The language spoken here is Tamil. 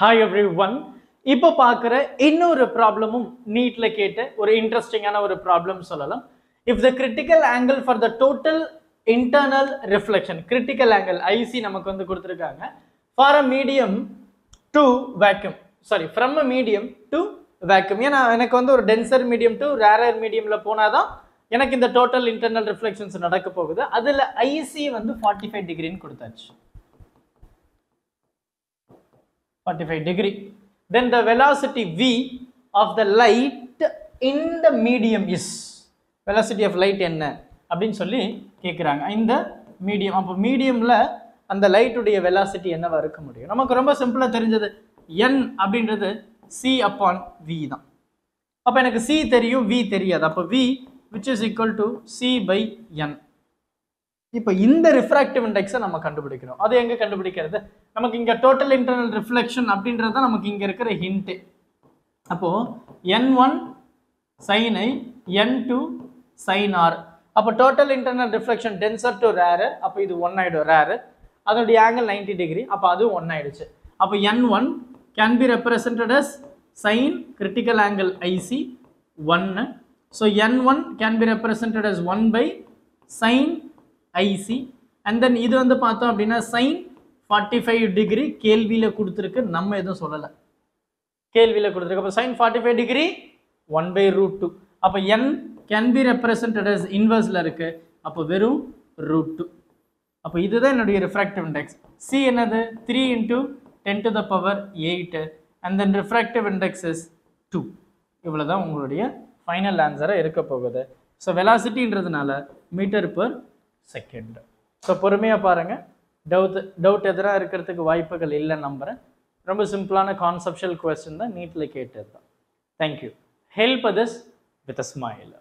Hi everyone. இப்போ பார்க்குற இன்னொரு ப்ராப்ளமும் நீட்ல கேட்ட ஒரு இன்ட்ரெஸ்டிங்கான ஒரு ப்ராப்ளம் சொல்லலாம். If the critical angle for the total internal reflection, critical angle IC நமக்கு வந்து கொடுத்திருக்காங்க for a medium to vacuum. Sorry, from a medium to vacuum. ஏன்னா எனக்கு வந்து ஒரு denser medium to rarer mediumல போனாதான் எனக்கு இந்த total internal reflections நடக்க போகுது. அதுல IC வந்து 45 டிகிரின்னு கொடுத்தாச்சு. 45 degree. Then the velocity v of the light in the medium is velocity of light என்ன அப்படின்னு சொல்லி கேட்குறாங்க. இந்த மீடியம் அப்போ மீடியம்ல அந்த லைட் உடைய வெலாசிட்டி என்னவா இருக்க முடியும்? நமக்கு ரொம்ப சிம்பிளா தெரிஞ்சது n அப்படின்றது c upon v தான். அப்போ எனக்கு c தெரியும், v தெரியாது. அப்போ v which is equal to c by n. இப்போ இந்த ரிஃப்ராக்டிவ் இண்டெக்ஸை நம்ம கண்டுபிடிக்கணும். அது எங்க கண்டுபிடிக்கிறது? நமக்கு இங்க டோட்டல் இன்டர்னல் ரிஃப்ளெக்ஷன் அப்படின்றது தான் நமக்கு இங்க இருக்கிற ஹிண்ட். அப்போ n1 sin i n2 sin r. அப்போ total internal reflection tensor to rarer. அப்போ இது 1 ஆயிடும் ரேரர். அதோடைய ஆங்கிள் 90 டிகிரி. அப்போ அது 1 ஆயிடுச்சு. அப்போ n1 can be represented as sin critical angle IC 1. So n1 can be represented as 1 by sin IC and then இது வந்து பார்த்தோம் அப்படின்னா sin 45 டிகிரி கேள்வியில கொடுத்திருக்கு, நம்ம எதுவும் சொல்லல. கேள்வியில கொடுத்திருக்கு. அப்ப sin 45 டிகிரி 1 by root 2. அப்ப n can be represented as inverseல இருக்கு. அப்ப வெறும் root 2. அப்ப இதுதான் என்னுடைய refractive index. C என்னது? 3 into 10 to the power 8 and then refractive index is 2. இவ்வளவுதான் உங்களுடைய ஃபைனல் ஆன்சரா இருக்க போகுது. ஸோ வெலாசிட்டின்றதுனால மீட்டர் பெர் செகண்ட். ஸோ பொறுமையாக பாருங்கள். டவுட் எதிராக இருக்கிறதுக்கு வாய்ப்புகள் இல்லைன்னு நம்புகிறேன். ரொம்ப சிம்பிளான கான்செப்ஷுவல் கொஸ்டின் தான் நீட்டில் கேட்டது தான். Thank you. Help this with a smile.